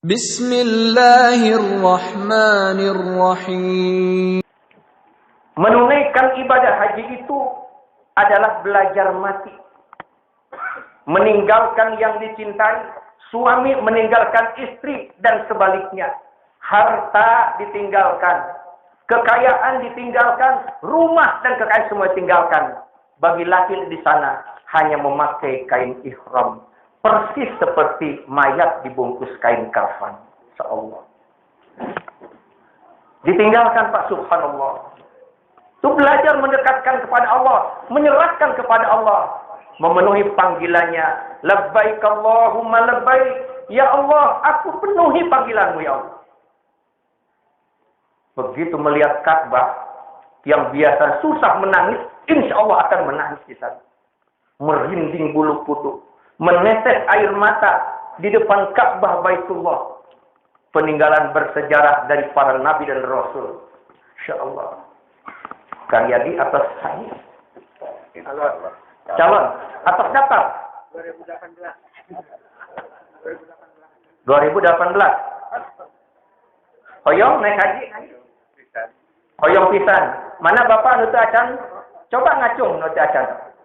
Bismillahirrahmanirrahim. Menunaikan ibadah haji itu adalah belajar mati. Meninggalkan yang dicintai, suami meninggalkan istri dan sebaliknya. Harta ditinggalkan, kekayaan ditinggalkan, rumah dan kekayaan semua ditinggalkan. Bagi laki di sana hanya memakai kain ihram. Persis seperti mayat dibungkus kain kafan. Insyaallah. Ditinggalkan Pak, subhanallah. Itu belajar mendekatkan kepada Allah, menyerahkan kepada Allah, memenuhi panggilannya. Labbaik Allahumma labbaik. Ya Allah, aku penuhi panggilanmu ya Allah. Begitu melihat Ka'bah yang biasa susah menangis, insya Allah akan menangis di sana. Merinding bulu kuduk, menetes air mata di depan Ka'bah Baitullah. Peninggalan bersejarah dari para nabi dan rasul. Insya Allah. Kang Yadi atas saya. Calon atas daftar. 2018. Hoyong naik haji. Hoyong pisan. Mana Bapak nutu acan? Coba ngacung nutu acan.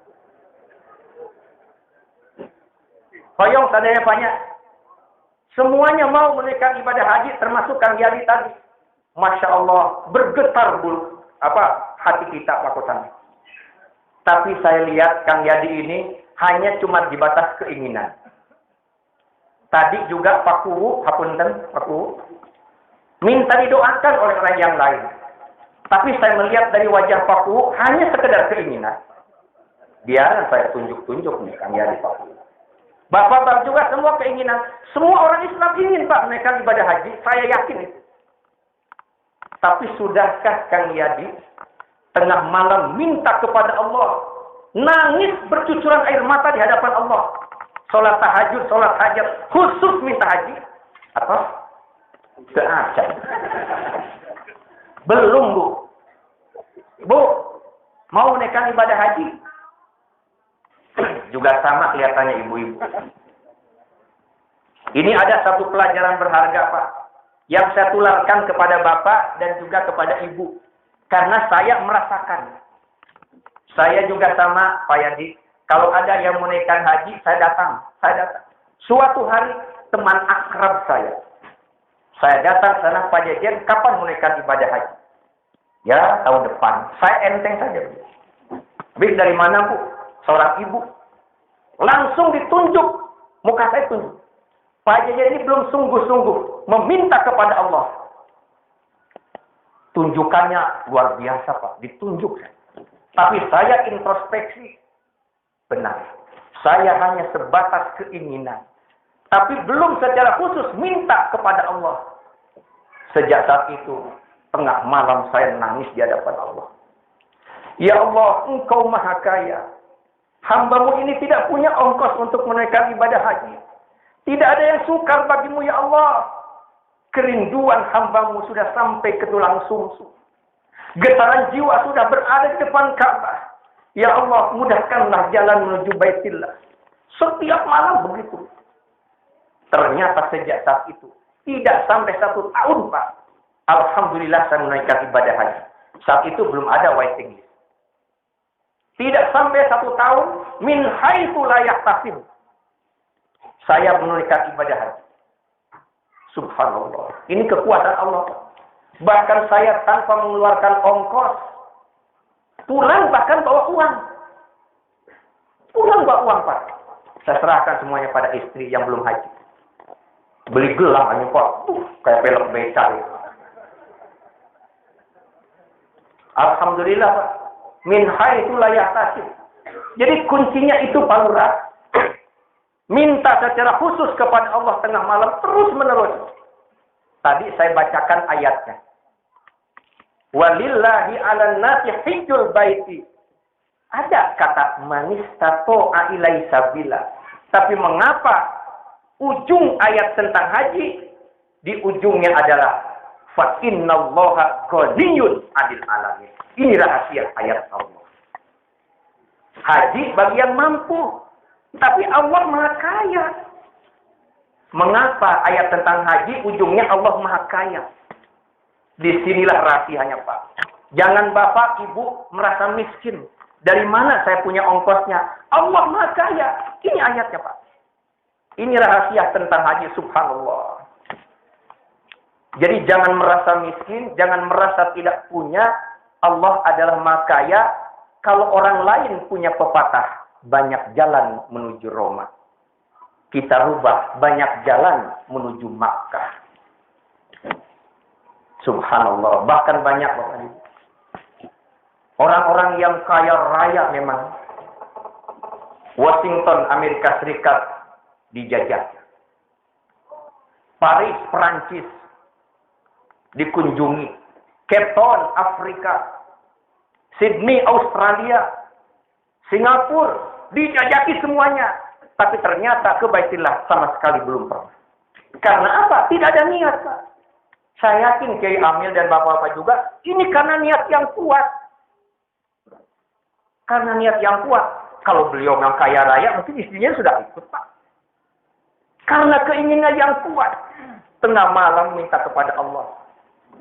Hoyong tandanya banyak. Semuanya mau menunaikan ibadah haji, termasuk Kang Yadi tadi. Masya Allah, bergetar bulu hati kita lakukan. Tapi saya lihat Kang Yadi ini hanya cuma di batas keinginan. Tadi juga Pak Kuwu, hapunten Pak Kuwu, minta didoakan oleh orang yang lain. Tapi saya melihat dari wajah Pak Kuwu hanya sekedar keinginan. Biar saya tunjuk-tunjuk nih Kang Yadi Pak Kuwu. Bapak-bapak juga semua keinginan. Semua orang Islam ingin Pak menaikkan ibadah haji. Saya yakin itu. Tapi sudahkah Kang Yadi tengah malam minta kepada Allah, nangis bercucuran air mata di hadapan Allah, sholat tahajud, sholat hajat, khusus minta haji? Atau seacan? Belum Bu. Bu, mau menaikkan ibadah haji? Juga sama kelihatannya ibu-ibu. Ini ada satu pelajaran berharga Pak, yang saya tularkan kepada Bapak dan juga kepada Ibu. Karena saya merasakan. Saya juga sama Pak Yadi. Kalau ada yang menaikkan haji, saya datang. Suatu hari teman akrab saya. Saya datang sana, Pak Jejen, kapan menaikkan ibadah haji? Ya, tahun depan. Saya enteng saja. Habis dari mana Bu? Seorang ibu. Langsung ditunjuk. Muka saya tunjuk. Pak Jejen ini belum sungguh-sungguh meminta kepada Allah. Tunjukannya luar biasa Pak. Ditunjuk. Tapi saya introspeksi. Benar. Saya hanya sebatas keinginan. Tapi belum secara khusus minta kepada Allah. Sejak saat itu, tengah malam saya nangis di hadapan Allah. Ya Allah, Engkau Maha Kaya. Hamba-Mu ini tidak punya ongkos untuk menunaikan ibadah haji. Tidak ada yang sukar bagimu ya Allah. Kerinduan hamba-Mu sudah sampai ke tulang sumsum. Getaran jiwa sudah berada di depan Ka'bah. Ya Allah, mudahkanlah jalan menuju Baitillah. Setiap malam begitu. Ternyata sejak saat itu, tidak sampai 1 tahun Pak. Alhamdulillah saya menunaikan ibadah haji. Saat itu belum ada waiting list. Tidak sampai 1 tahun, min haitsu la yahtasib. Saya menunaikan ibadah haji. Subhanallah. Ini kekuatan Allah. Bahkan saya tanpa mengeluarkan ongkos. Pulang bahkan bawa uang. Pulang bawa uang Pak. Saya serahkan semuanya pada istri yang belum haji. Beli gelang hanya Pak. Kayak film beca itu. Alhamdulillah Pak. Min haitsu la yahtasib. Jadi kuncinya itu Pak Lurah. Minta secara khusus kepada Allah tengah malam terus menerus. Tadi saya bacakan ayatnya. Walillahi 'alan nasi hijjul baiti. Ada kata manistato'a ilaihi sabila. Tapi mengapa ujung ayat tentang haji di ujungnya adalah fa innallaha ghaniyyun 'anil 'alamin. Ini rahasia ayat Allah. Haji bagi yang mampu. Tapi Allah Maha Kaya. Mengapa ayat tentang haji ujungnya Allah Maha Kaya? Disinilah rahasianya, Pak. Jangan Bapak, Ibu merasa miskin. Dari mana saya punya ongkosnya? Allah Maha Kaya. Ini ayatnya, Pak. Ini rahasia tentang haji, subhanallah. Jadi jangan merasa miskin, jangan merasa tidak punya. Allah adalah Maha Kaya. Kalau orang lain punya pepatah, banyak jalan menuju Roma. Kita rubah, banyak jalan menuju Makkah. Subhanallah. Bahkan banyak orang-orang yang kaya raya memang. Washington, Amerika Serikat dijajah. Paris, Perancis dikunjungi. Cape Town, Afrika. Sydney, Australia. Singapura dijajaki semuanya. Tapi ternyata ke Baitillah sama sekali belum pernah. Karena apa? Tidak ada niat, Pak. Saya yakin Kiai Amil dan Bapak-Bapak juga, ini karena niat yang kuat. Karena niat yang kuat. Kalau beliau yang kaya raya, mungkin istrinya sudah ikut, Pak. Karena keinginan yang kuat. Tengah malam minta kepada Allah.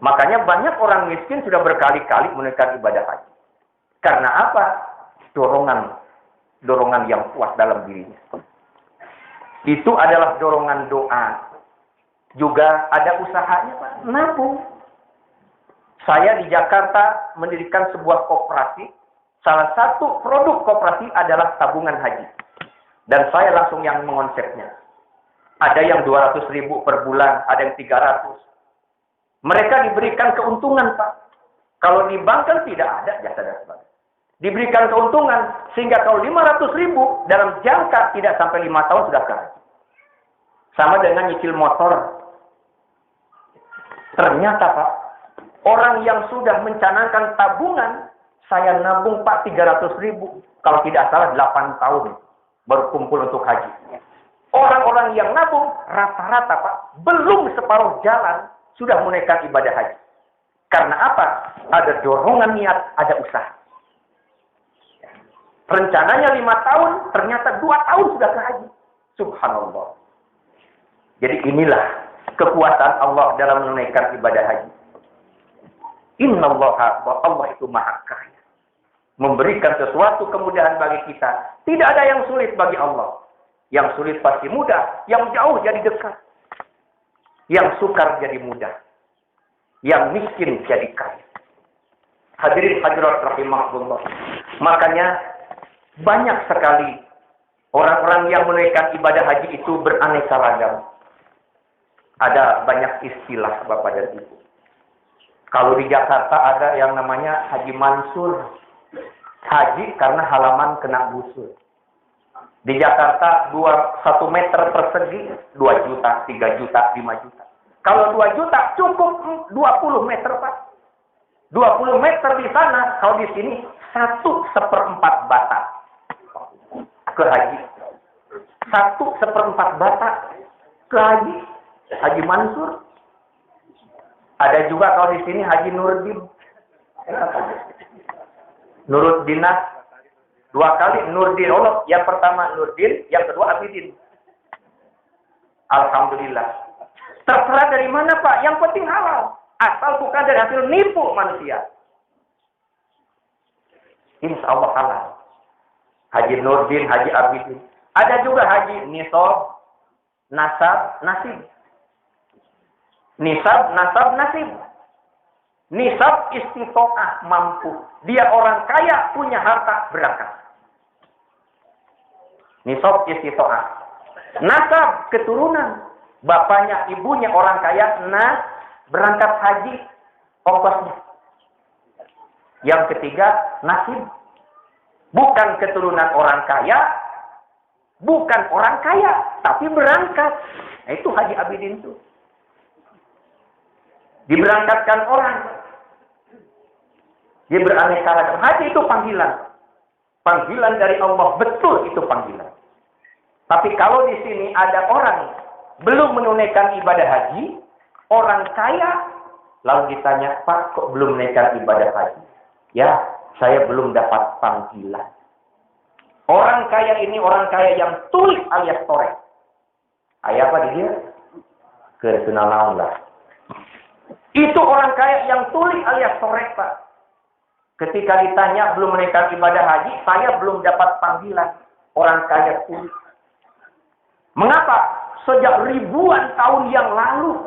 Makanya banyak orang miskin sudah berkali-kali menunaikan ibadah haji. Karena apa? Dorongan yang kuat dalam dirinya. Itu adalah dorongan doa. Juga ada usahanya, Pak. Nabung. Saya di Jakarta mendirikan sebuah koperasi. Salah satu produk koperasi adalah tabungan haji. Dan saya langsung yang mengonsepnya. Ada yang 200.000 per bulan, ada yang 300. Mereka diberikan keuntungan, Pak. Kalau di bank kan tidak ada jasa dan sebagainya. Diberikan keuntungan, sehingga kalau 500.000 dalam jangka tidak sampai 5 tahun sudah kaya. Sama dengan nyicil motor. Ternyata, Pak, orang yang sudah mencanangkan tabungan, saya nabung, Pak, 300.000. Kalau tidak salah 8 tahun baru kumpul untuk haji. Orang-orang yang nabung, rata-rata, Pak, belum separuh jalan sudah menunaikan ibadah haji. Karena apa? Ada dorongan niat, ada usaha. Rencananya 5 tahun, ternyata 2 tahun sudah ke haji. Subhanallah. Jadi inilah kekuasaan Allah dalam menunaikan ibadah haji. Innallaha, Allah itu Maha Kaya. Memberikan sesuatu kemudahan bagi kita. Tidak ada yang sulit bagi Allah. Yang sulit pasti mudah. Yang jauh jadi dekat. Yang sukar jadi mudah. Yang miskin jadi kaya. Hadirin hadirat rahimahullah. Makanya banyak sekali orang-orang yang menunaikan ibadah haji itu beraneka ragam. Ada banyak istilah Bapak dan Ibu. Kalau di Jakarta ada yang namanya Haji Mansur. Haji karena halaman kena busur. Di Jakarta 1 meter persegi 2 juta, 3 juta, 5 juta. Kalau 2 juta cukup 20 meter, Pak. 20 meter di sana, kalau di sini 1/4 bata ke haji. 1/4 bata ke haji. Haji Mansur. Ada juga kalau di sini Haji Nurdin. Nuruddinah. 2 kali Nurdin. Yang pertama Nurdin, yang kedua Abidin. Alhamdulillah. Terserah dari mana, Pak. Yang penting halal. Asal bukan dari hasil nipu manusia. Insya Allah halal. Haji Nurdin, Haji Abidin. Ada juga Haji Nisab, Nasab, Nasib. Nisab, nasab, nasib. Nisab istitoah, mampu. Dia orang kaya, punya harta, berangkat. Nisab istitoah. Nasab, keturunan. Bapaknya, ibunya orang kaya, berangkat haji, ongkosnya. Yang ketiga, nasib. Bukan keturunan orang kaya, bukan orang kaya, tapi berangkat. Nah, itu Haji Abidin itu. Diberangkatkan orang. Dia beraneka ragam. Haji itu panggilan. Panggilan dari Allah. Betul itu panggilan. Tapi kalau di sini ada orang belum menunaikan ibadah haji, orang kaya, lalu ditanya, Pak, kok belum menunaikan ibadah haji? Ya, saya belum dapat panggilan. Orang kaya ini orang kaya yang tulis alias torek. Ayah apa dia? Kesunanan lah. Itu orang kaya yang tuli alias sorek, Pak. Ketika ditanya belum menunaikan ibadah haji, saya belum dapat panggilan. Orang kaya tuli. Mengapa? Sejak ribuan tahun yang lalu,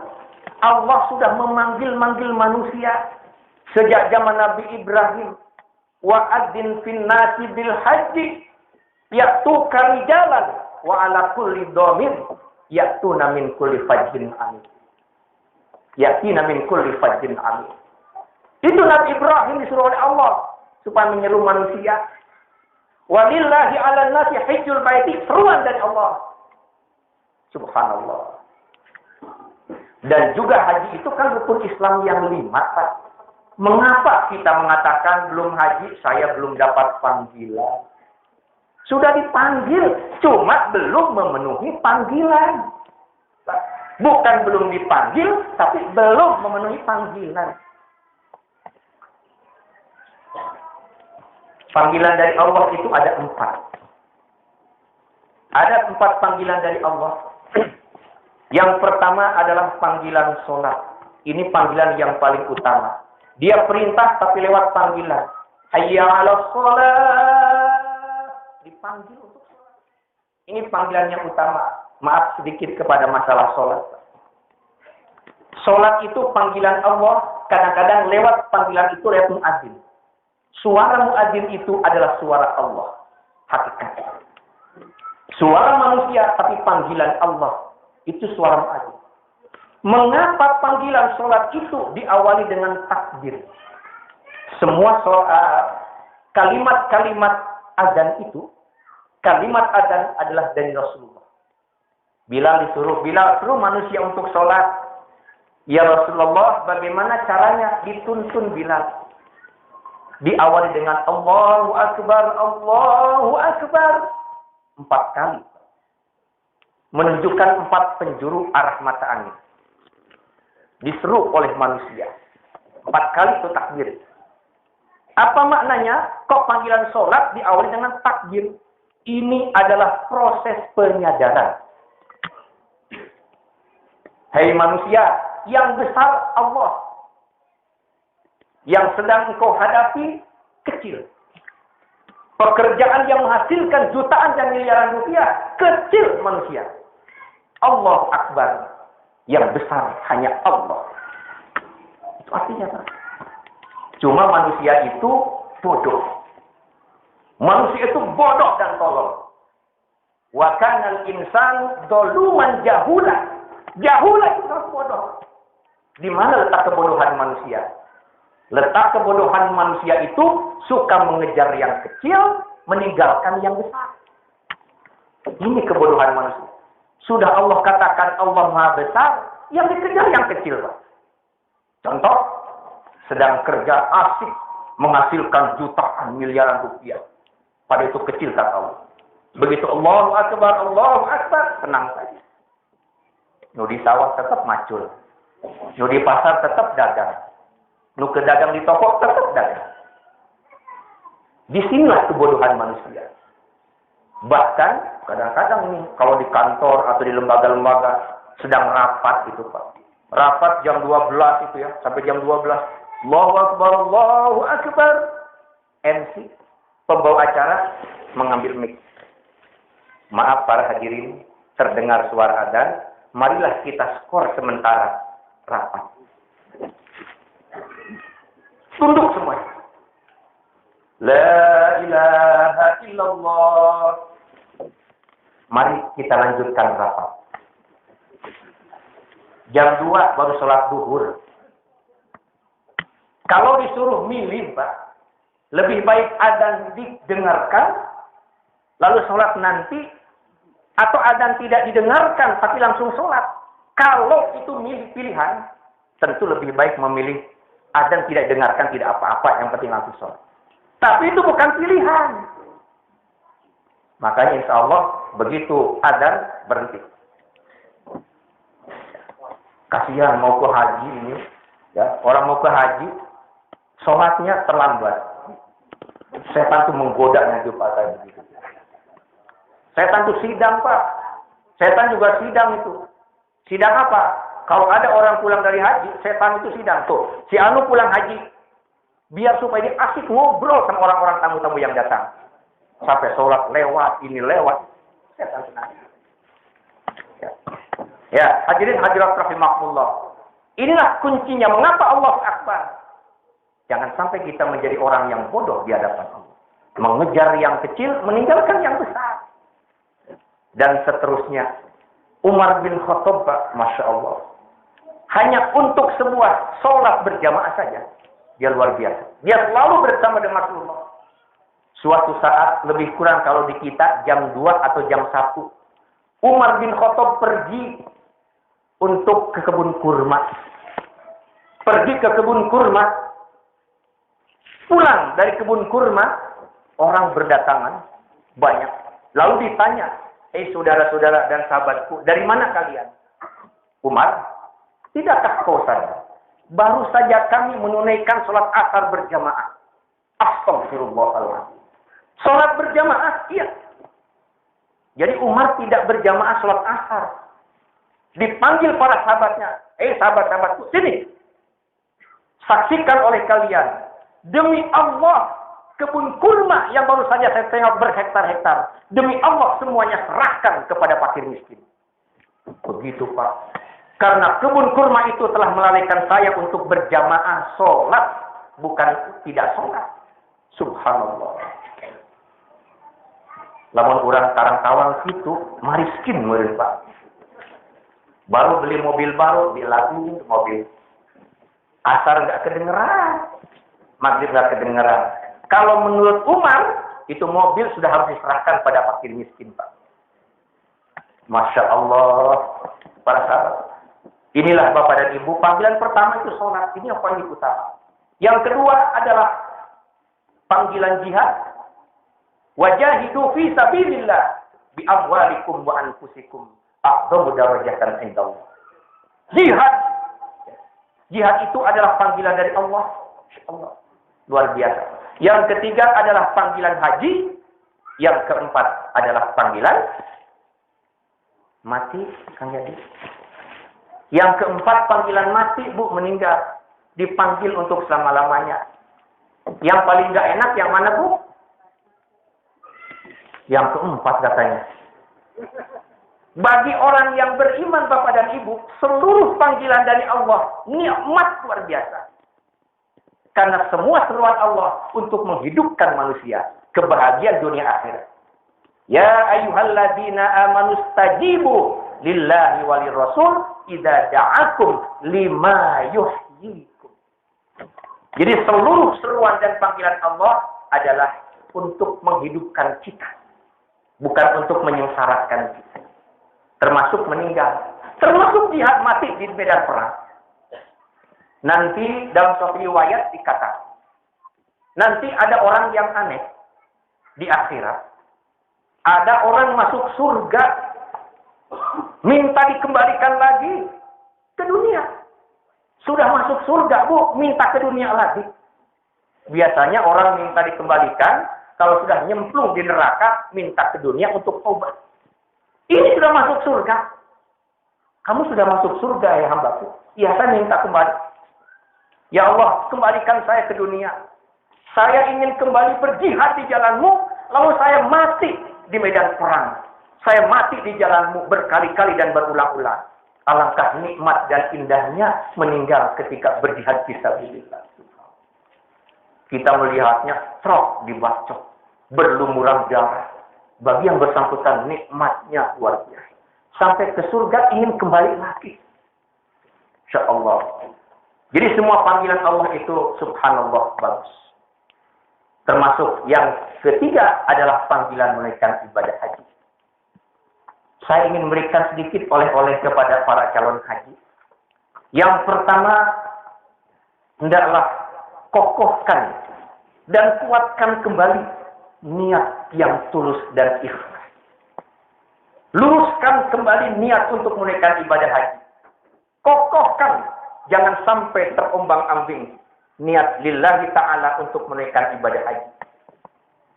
Allah sudah memanggil-manggil manusia. Sejak zaman Nabi Ibrahim. Wa'adzin fin nasi bil haji. Ya'tuka rijalan. Wa ala kulli dhamir. Ya'tuna min kulli fajjin amin. Ya'tina min kulli fajjin amin. Itu Nabi Ibrahim disuruh oleh Allah. Supaya menyeru manusia. Walillahi ala nasi hijjul baiti. Seruan dari Allah. Subhanallah. Dan juga haji itu kan rukun Islam yang 5, Pak. Mengapa kita mengatakan belum haji, saya belum dapat panggilan? Sudah dipanggil, cuma belum memenuhi panggilan. Bukan belum dipanggil, tapi belum memenuhi panggilan. Panggilan dari Allah itu ada 4. Ada 4 panggilan dari Allah. Yang pertama adalah panggilan sholat. Ini panggilan yang paling utama. Dia perintah tapi lewat panggilan. Hayya 'alas sholat. Dipanggil untuk sholat. Ini panggilan yang utama. Maaf sedikit kepada masalah sholat. Sholat itu panggilan Allah. Kadang-kadang lewat panggilan itu lewat muadzin. Suara muadzin itu adalah suara Allah. Hakikatnya. Suara manusia tapi panggilan Allah. Itu suara muadzin. Mengapa panggilan sholat itu diawali dengan takbir? Semua kalimat-kalimat azan itu, kalimat azan adalah dari Rasulullah. Bilal suruh manusia untuk sholat. Ya Rasulullah, bagaimana caranya? Dituntun Bilal. Diawali dengan Allahu Akbar, Allahu Akbar. 4 kali. Menunjukkan 4 penjuru arah mata angin. Diseru oleh manusia. 4 kali itu takbir. Apa maknanya? Kok panggilan sholat diawali dengan takbir? Ini adalah proses penyadaran. Hei manusia, yang besar Allah. Yang sedang engkau hadapi kecil. Pekerjaan yang menghasilkan jutaan dan miliaran rupiah, kecil manusia. Allah Akbar. Yang besar hanya Allah. Itu artinya apa? Cuma manusia itu bodoh. Manusia itu bodoh dan tolol. Wa kanal insan doluman jahula. Jahula itu harus bodoh. Di mana letak kebodohan manusia? Letak kebodohan manusia itu suka mengejar yang kecil, meninggalkan yang besar. Ini kebodohan manusia. Sudah Allah katakan Allah Maha Besar, yang dikejar yang kecil, Pak. Contoh, sedang kerja asik, menghasilkan jutaan miliaran rupiah. Pada itu kecil kata Allah. Begitu Allahu Akbar, tenang saja. Nu di sawah tetap macul. Nu di pasar tetap dagang. Nu ke dagang di toko tetap dagang. Disinilah kebodohan manusia. Bahkan kadang-kadang nih kalau di kantor atau di lembaga-lembaga sedang rapat gitu Pak. Rapat jam 12 itu ya, sampai jam 12. Allahu Akbar, Allahu Akbar. MC, pembawa acara mengambil mic. Maaf para hadirin, terdengar suara adzan, marilah kita skor sementara rapat. Tunduk semuanya. La ilaha illallah. Mari kita lanjutkan rapat. Jam 2 baru sholat duhur. Kalau disuruh milih, Pak, lebih baik adzan didengarkan, lalu sholat nanti, atau adzan tidak didengarkan, tapi langsung sholat. Kalau itu milih pilihan, tentu lebih baik memilih adzan tidak didengarkan, tidak apa-apa, yang penting langsung sholat. Tapi itu bukan pilihan. Makanya insya Allah begitu adzan berhenti. Kasihan mau ke haji ini, ya orang mau ke haji, sholatnya terlambat. Setan tuh menggoda nanti Pak saya begitu. Setan tuh sidang Pak. Setan juga sidang itu. Sidang apa? Kalau ada orang pulang dari haji, setan itu sidang. Tuh, si Anu pulang haji. Biar supaya dia asik ngobrol sama orang-orang tamu-tamu yang datang. Sampai sholat lewat, ini lewat. Setan senang. Ya, hadirin hadirat rahimakumullah. Inilah kuncinya mengapa Allah Akbar. Jangan sampai kita menjadi orang yang bodoh di hadapan Allah. Mengejar yang kecil, meninggalkan yang besar. Dan seterusnya. Umar bin Khattab, Masya Allah. Hanya untuk sebuah sholat berjamaah saja. Dia luar biasa. Dia selalu bersama dengan Rasulullah. Suatu saat, lebih kurang kalau di kita, jam 2 atau jam 1. Umar bin Khattab pergi untuk ke kebun kurma. Pergi ke kebun kurma. Pulang dari kebun kurma, orang berdatangan banyak. Lalu ditanya, saudara-saudara dan sahabatku, dari mana kalian? Umar, tidakkah kau sadar? Baru saja kami menunaikan sholat asar berjamaah. Astagfirullahaladzim. Sholat berjamaah, iya. Jadi Umar tidak berjamaah sholat asar. Dipanggil para sahabatnya. Sahabat-sahabatku, sini. Saksikan oleh kalian. Demi Allah, kebun kurma yang baru saja saya tengok berhektar-hektar. Demi Allah, semuanya serahkan kepada fakir miskin. Begitu, Pak. Karena kebun kurma itu telah melalaikan saya untuk berjamaah sholat. Bukan tidak sholat. Subhanallah. Lamun orang Karangtawang itu mariskin meureun, Pak. Baru beli mobil baru, dilaguin mobil. Asar nggak kedengeran. Maghrib nggak kedengeran. Kalau menurut Umar, itu mobil sudah harus diserahkan pada fakir miskin, Pak. Masya Allah. Para sahabat. Inilah Bapak dan Ibu, panggilan pertama itu sholat. Ini yang paling utama. Yang kedua adalah panggilan jihad. Wajahidu fi sabilillah bi amwalikum wa anfusikum a'dhamu darajatan indallah. Jihad. Jihad itu adalah panggilan dari Allah. Allah. Luar biasa. Yang ketiga adalah panggilan haji. Yang keempat adalah panggilan mati, Kang Yadi. Yang keempat panggilan mati, Bu, meninggal. Dipanggil untuk selama-lamanya. Yang paling gak enak yang mana, Bu? Yang keempat katanya. Bagi orang yang beriman, Bapak dan Ibu, seluruh panggilan dari Allah, nikmat luar biasa. Karena semua seruan Allah untuk menghidupkan manusia. Kebahagiaan dunia akhirat. Ya ayyuhalladzina amanu stajibu lillahi walir rasul idza da'akum lima yuhyikum. Jadi seluruh seruan dan panggilan Allah adalah untuk menghidupkan kita. Bukan untuk menyengsarakan kita. Termasuk meninggal. Termasuk jihad mati di medan perang. Nanti dalam suatu riwayat dikatakan. Nanti ada orang yang aneh. Di akhirat. Ada orang masuk surga. Minta dikembalikan lagi ke dunia. Sudah masuk surga, Bu. Minta ke dunia lagi. Biasanya orang minta dikembalikan. Kalau sudah nyemplung di neraka, minta ke dunia untuk tobat. Ini sudah masuk surga. Kamu sudah masuk surga, ya hambaku. Ya, saya minta kembali. Ya Allah, kembalikan saya ke dunia. Saya ingin kembali berjihad di jalanmu, lalu saya mati di medan perang. Saya mati di jalanmu berkali-kali dan berulang-ulang. Alangkah nikmat dan indahnya meninggal ketika berjihad fisabilillah. Kita melihatnya trok dibacok, berlumuran darah. Bagi yang bersangkutan nikmatnya luar biasa. Sampai ke surga ingin kembali lagi. Insya Allah. Jadi semua panggilan Allah itu subhanallah bagus. Termasuk yang ketiga adalah panggilan menunaikan ibadah haji. Saya ingin memberikan sedikit oleh-oleh kepada para calon haji. Yang pertama, hendaklah kokohkan dan kuatkan kembali niat yang tulus dan ikhlas. Luruskan kembali niat untuk menunaikan ibadah haji. Kokohkan, jangan sampai terombang-ambing niat lillahi ta'ala untuk menunaikan ibadah haji.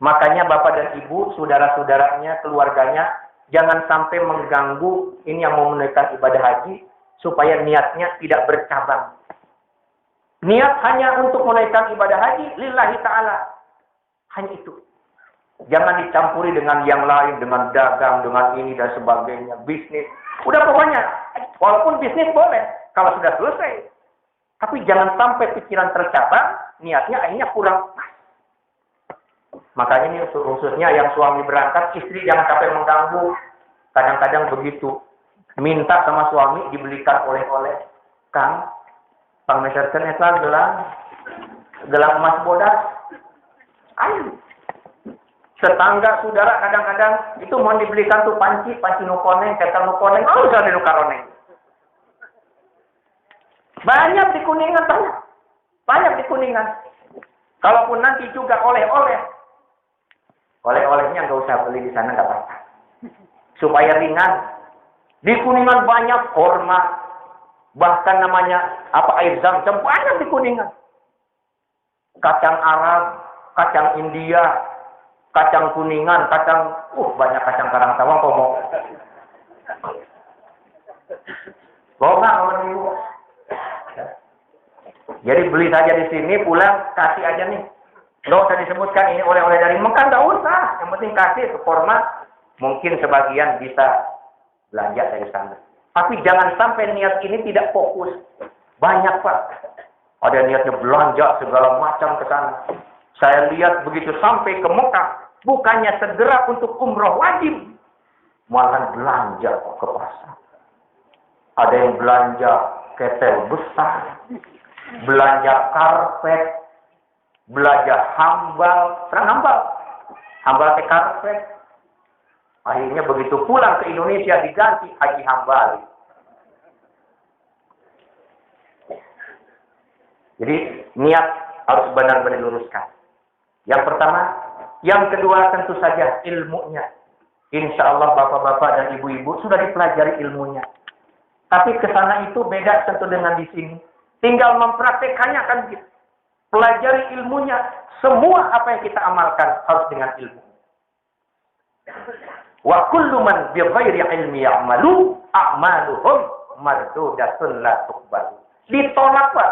Makanya Bapak dan Ibu, saudara-saudaranya, keluarganya, jangan sampai mengganggu ini yang mau menunaikan ibadah haji, supaya niatnya tidak bercabang. Niat hanya untuk menunaikan ibadah haji, lillahi ta'ala. Hanya itu. Jangan dicampuri dengan yang lain, dengan dagang, dengan ini dan sebagainya, bisnis. Udah pokoknya, walaupun bisnis boleh, kalau sudah selesai. Tapi jangan sampai pikiran tercabang, niatnya akhirnya kurang pas. Makanya ini khususnya yang suami berangkat, istri jangan sampai mengganggu. Kadang-kadang begitu. Minta sama suami dibelikan oleh-oleh. Kang, pangmeserkan eta gelang emas bodas. Ayo. Tetangga, saudara kadang-kadang itu mau dibelikan tuh panci nukoneng, ketel nukoneng, oh usah dinukaroneng. Banyak di Kuningan, banyak di Kuningan. Kalaupun nanti juga oleh-oleh, oleh-olehnya nggak usah beli di sana, nggak apa-apa. Supaya ringan. Di Kuningan banyak kurma, bahkan namanya air zam-zam banyak di Kuningan. Kacang Arab, kacang India, kacang Kuningan, banyak kacang karang tawang kok mau. Jadi beli saja di sini, pulang kasih aja nih. Nggak usah disebutkan ini oleh-oleh dari Mekah, nggak usah. Yang penting kasih ke format, mungkin sebagian bisa belanja dari sana. Tapi jangan sampai niat ini tidak fokus. Banyak Pak. Ada niatnya belanja segala macam ke sana. Saya lihat begitu sampai ke Mekah, bukannya segera untuk umroh wajib, malah belanja ke pasar. Ada yang belanja ketel besar, belanja karpet, belanja hambal, hambal ke karpet. Akhirnya begitu pulang ke Indonesia diganti haji hambal. Jadi niat harus benar-benar diluruskan. Yang pertama, yang kedua tentu saja ilmunya. Insya Allah bapak-bapak dan ibu-ibu sudah dipelajari ilmunya. Tapi ke sana itu beda tentu dengan di sini. Tinggal mempraktekannya kan gitu. Pelajari ilmunya. Semua apa yang kita amalkan harus dengan ilmu. Wa kullu man bi ghairi ilmi ya'malu a'maluhum mardudatun la tuqbalu. Ditolak Pak.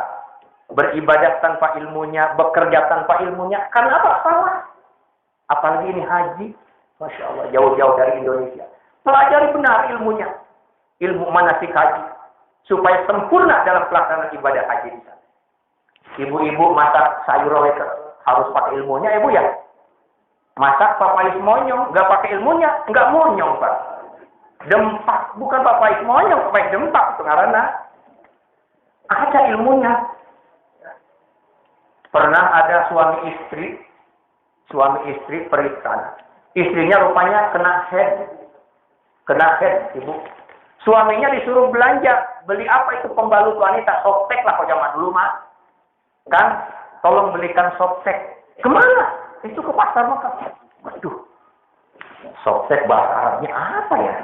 Beribadah tanpa ilmunya, bekerja tanpa ilmunya. Karena apa? Salah. Apalagi ini haji. Masya Allah, jauh-jauh dari Indonesia. Pelajari benar ilmunya. Ilmu manasik haji. Supaya sempurna dalam pelaksanaan ibadah haji di sana. Ibu-ibu masak sayur harus pakai ilmunya, ibu ya. Masak papais monyong, nggak pakai ilmunya, nggak monyong Pak. Dempak, bukan papais monyong, papais dempak itu karena ada ilmunya. Pernah ada suami istri perikan. Istrinya rupanya kena head, ibu. Suaminya disuruh belanja, beli apa itu pembalut wanita, softtek lah kalau zaman dulu mah. Kan, tolong belikan softtek. Kemana? Itu ke pasar maka. Waduh. Softtek bahasa Arabnya apa ya?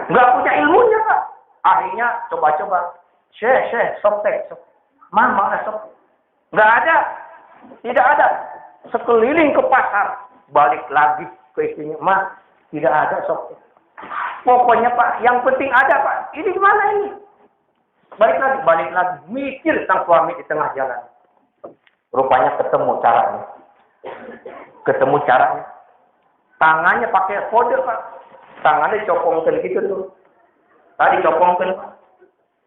Nggak punya ilmunya Pak. Akhirnya coba-coba. Syekh, softtek. Mana softtek? Nggak ada. Tidak ada. Sekeliling ke pasar. Balik lagi ke istrinya. Mas, tidak ada softtek. Pokoknya Pak, yang penting ada Pak. Ini gimana ini? Balik lagi. Mikir sang suami di tengah jalan. Rupanya ketemu caranya. Tangannya pakai kode Pak. Tangannya copongkan gitu tuh. Tadi copongkan Pak.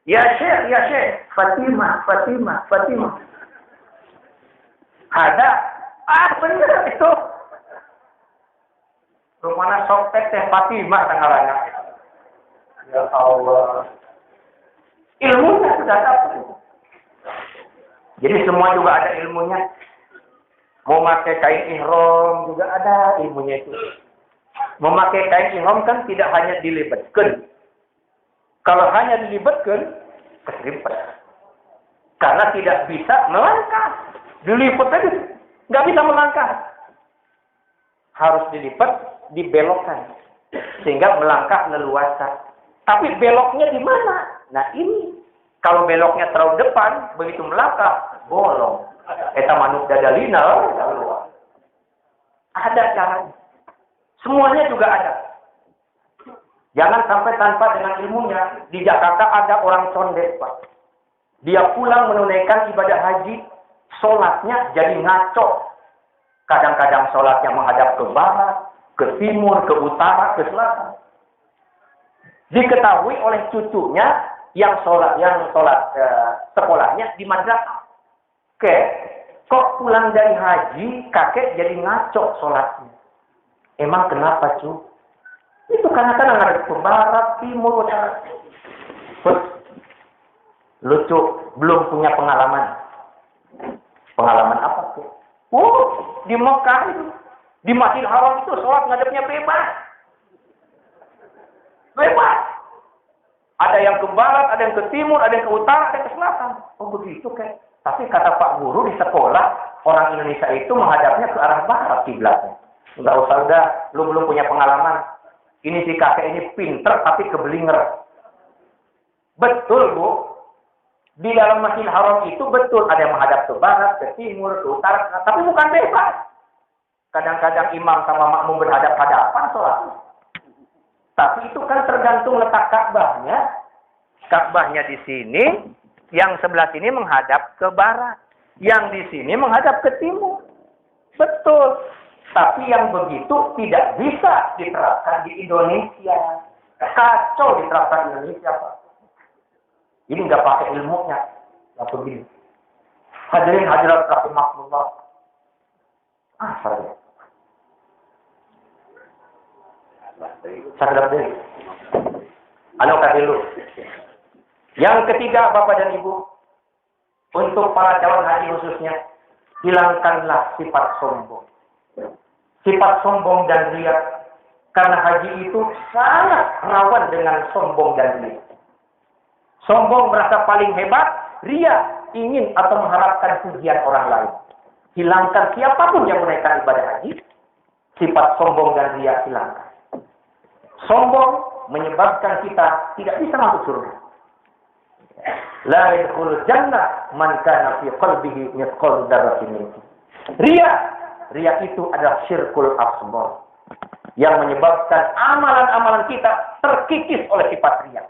Ya Syekh. Fatimah. Ada. Bener itu. Rupanya softtek teh Fatimah tanggalannya. Ya Allah. Ilmunya sudah dapat. Jadi semua juga ada ilmunya. Mau pakai kain ihram juga ada ilmunya itu. Memakai kain ihram kan tidak hanya dilibatkan. Kalau hanya dilibatkan, keserimpet. Karena tidak bisa melangkah. Dilipat aja, nggak bisa melangkah. Harus dilipat, dibelokkan. Sehingga melangkah leluasa. Tapi beloknya di mana? Nah ini. Kalau beloknya terlalu depan, begitu melangkah, bolong. Eta manuk dadalina. Ada caranya. Semuanya juga ada. Jangan sampai tanpa dengan ilmunya. Di Jakarta ada orang condet, Pak. Dia pulang menunaikan ibadah haji, sholatnya jadi ngaco. Kadang-kadang sholatnya menghadap ke barat, ke timur, ke utara, ke selatan. Diketahui oleh cucunya yang sholat sekolahnya di madrasah. Kok pulang dari haji, kakek jadi ngaco sholatnya. Emang kenapa, cu? Itu karena ada ke barat, timur, utara. Lucu, belum punya pengalaman. Pengalaman apa tuh? Di Mekah itu. Di Masjidil Haram itu sholat ngadepnya bebas. Bebas. Ada yang ke barat, ada yang ke timur, ada yang ke utara, ada yang ke selatan. Oh begitu kayak. Tapi kata Pak Guru di sekolah, orang Indonesia itu menghadapnya ke arah barat kiblatnya. Enggak usah udah, lu belum punya pengalaman. Ini si kakek ini pinter tapi kebelinger. Betul, Bu. Di dalam Masjidil Haram itu betul ada yang menghadap ke barat, ke timur, ke utara, tapi bukan bebas. Kadang-kadang imam sama makmum berhadap-hadapan sholat. Tapi itu kan tergantung letak Ka'bahnya. Ka'bahnya di sini, yang sebelah sini menghadap ke barat, yang di sini menghadap ke timur. Betul. Tapi yang begitu tidak bisa diterapkan di Indonesia. Kacau diterapkan di Indonesia, Pak. Ini nggak pakai ilmunya. Nggak begini. Hadirin hadirat rahimahullah. Sorry. Sadar deh. Dulu. Yang ketiga, Bapak dan Ibu. Untuk para calon haji khususnya. Hilangkanlah sifat sombong. Sifat sombong dan riya. Karena haji itu sangat rawan dengan sombong dan riya. Sombong merasa paling hebat, ria ingin atau mengharapkan pujian orang lain. Hilangkan siapapun yang menaikkan ibadah haji, sifat sombong dan ria hilangkan. Sombong menyebabkan kita tidak bisa masuk surga. La yadkhulul jannah man kana fi qalbihi mithqal dzarratin min ria. Ria itu adalah syirkul asghar yang menyebabkan amalan-amalan kita terkikis oleh sifat ria.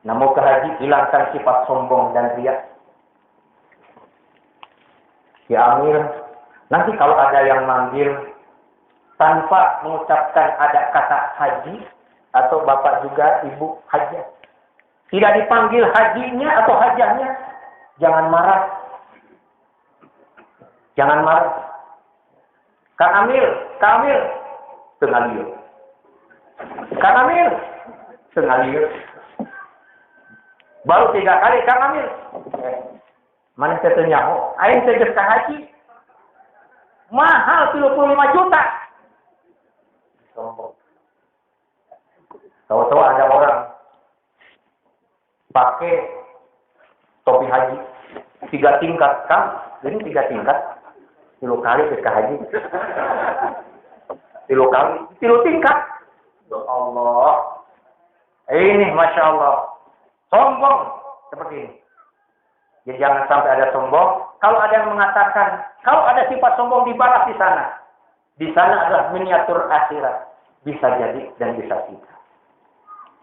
Namun haji hilangkan sifat sombong dan riya. Ya Amir, nanti kalau ada yang manggil tanpa mengucapkan ada kata haji atau bapak juga ibu hajah, tidak dipanggil hajinya atau hajahnya, jangan marah. Jangan marah. Kang Amir, sengalir. Kang Amir, sengalir. Baru 3 kali, Kang Amir. Mana saya nyaho? Aing tegas ke haji. Mahal 35 juta. Tahu-tahu ada orang pakai topi haji 3 tingkat, Kang. Ini 3 tingkat. 3 kali ke haji. 3 tingkat. Ya Allah. Ini Masya Allah. Sombong seperti ini. Jadi jangan sampai ada sombong. Kalau ada yang mengatakan, kalau ada sifat sombong dibalas di sana. Di sana adalah miniatur akhirat. Bisa jadi dan bisa tidak.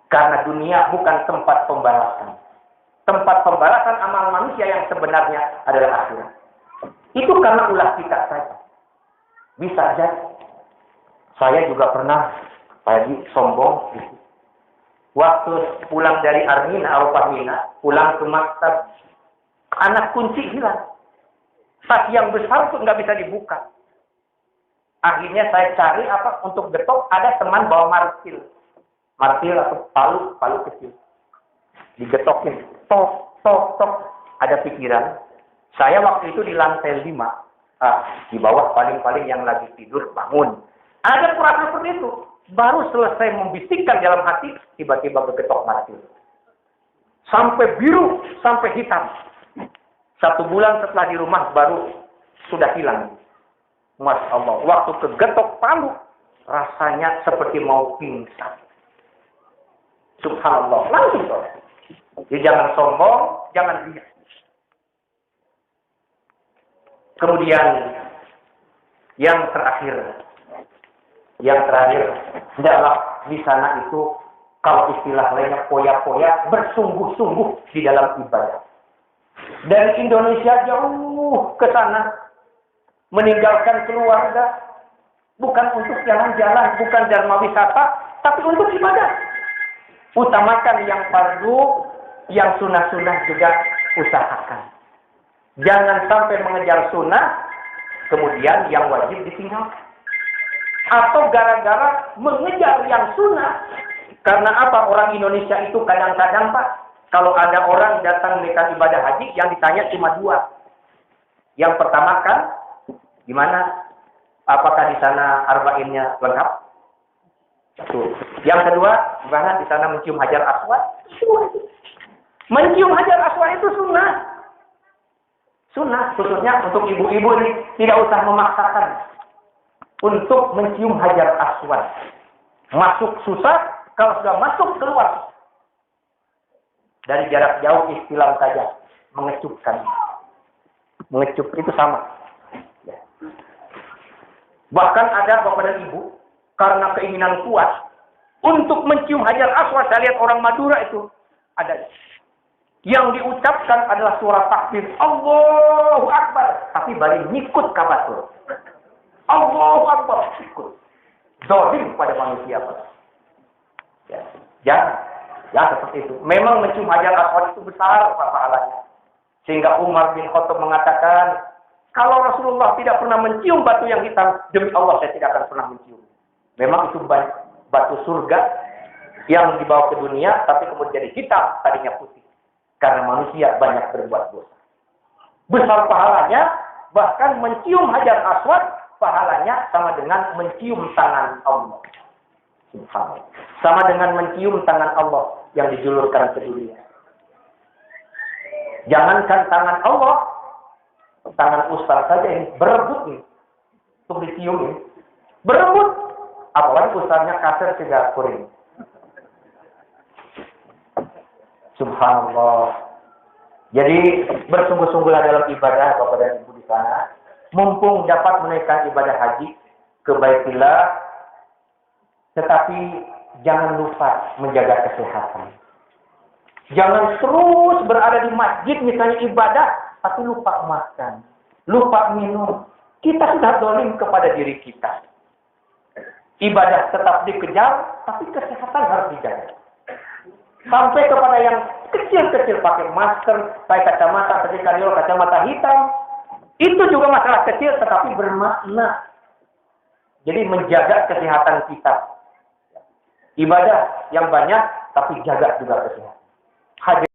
Karena dunia bukan tempat pembalasan. Tempat pembalasan amal manusia yang sebenarnya adalah akhirat. Itu karena ulah kita saja. Bisa jadi. Saya juga pernah sombong. Waktu pulang dari Armina, Arafah Mina, pulang ke maktab, anak kunci hilang. Tas yang besar pun nggak bisa dibuka. Akhirnya saya cari untuk getok, ada teman bawa martil. Martil atau palu kecil. Digetokin, tok. Ada pikiran. Saya waktu itu di lantai 5. Di bawah paling-paling yang lagi tidur bangun. Ada perasaan seperti itu. Baru selesai membisikkan dalam hati, tiba-tiba bergetok mati. Sampai biru, sampai hitam. 1 bulan setelah di rumah baru sudah hilang. Masya Allah. Waktu kegetok palu, rasanya seperti mau pingsan. Subhanallah. Langsung tuh. Jadi jangan sombong, jangan riya. Kemudian yang terakhir, Yang terakhir, hendaklah di sana itu, kalau istilah lainnya poya-poya, bersungguh-sungguh di dalam ibadah. Dari Indonesia jauh ke sana, meninggalkan keluarga, bukan untuk jalan-jalan, bukan dharma wisata, tapi untuk ibadah. Utamakan yang fardu, yang sunnah-sunnah juga usahakan. Jangan sampai mengejar sunnah, kemudian yang wajib ditinggalkan. Atau gara-gara mengejar yang sunnah. Karena apa? Orang Indonesia itu kadang-kadang, Pak, kalau ada orang datang menaikkan ibadah haji, yang ditanya cuma dua. Yang pertama kan, gimana? Apakah di sana arba'innya lengkap? Satu. Yang kedua, gimana di sana mencium hajar aswad? Mencium hajar aswad itu sunnah. Sunnah, khususnya untuk ibu-ibu ini, tidak usah memaksakan untuk mencium hajar aswad. Masuk susah, kalau sudah masuk keluar. Dari jarak jauh istilah saja, mengecupkan. Mengecup itu sama. Ya. Bahkan ada bapak dan ibu, karena keinginan kuat, untuk mencium hajar aswad, saya lihat orang Madura itu, ada. Yang diucapkan adalah suara takbir, Allahu Akbar, tapi balik ngikut kabatur. Allahu Akbar, ikut. Zolim pada manusia. Ya, jangan. Ya, seperti itu. Memang mencium hajar aswad itu besar pahalanya. Sehingga Umar bin Khattab mengatakan, kalau Rasulullah tidak pernah mencium batu yang hitam, demi Allah saya tidak akan pernah mencium. Memang itu batu surga yang dibawa ke dunia, tapi kemudian jadi hitam, tadinya putih. Karena manusia banyak berbuat dosa. Besar pahalanya, bahkan mencium hajar aswad, pahalanya sama dengan mencium tangan Allah. Subhanallah. Sama dengan mencium tangan Allah yang dijulurkan ke dunia. Jangankan tangan Allah, tangan ustaz saja ini berebut nih untuk dicium nih. Berebut. Apalagi ustaznya kasar tidak kuring. Subhanallah. Jadi bersungguh-sungguhlah dalam ibadah Bapak dan Ibu di sana. Mumpung dapat menaikkan ibadah haji ke Baitullah, tetapi jangan lupa menjaga kesehatan. Jangan terus berada di masjid misalnya ibadah, tapi lupa makan, lupa minum. Kita sudah zalim kepada diri kita. Ibadah tetap dikejar, tapi kesehatan harus dijaga. Sampai kepada yang kecil-kecil pakai masker, pakai kacamata, pakai kacamata hitam. Itu juga masalah kecil tetapi bermakna. Jadi menjaga kesehatan kita. Ibadah yang banyak tapi jaga juga kesehatan.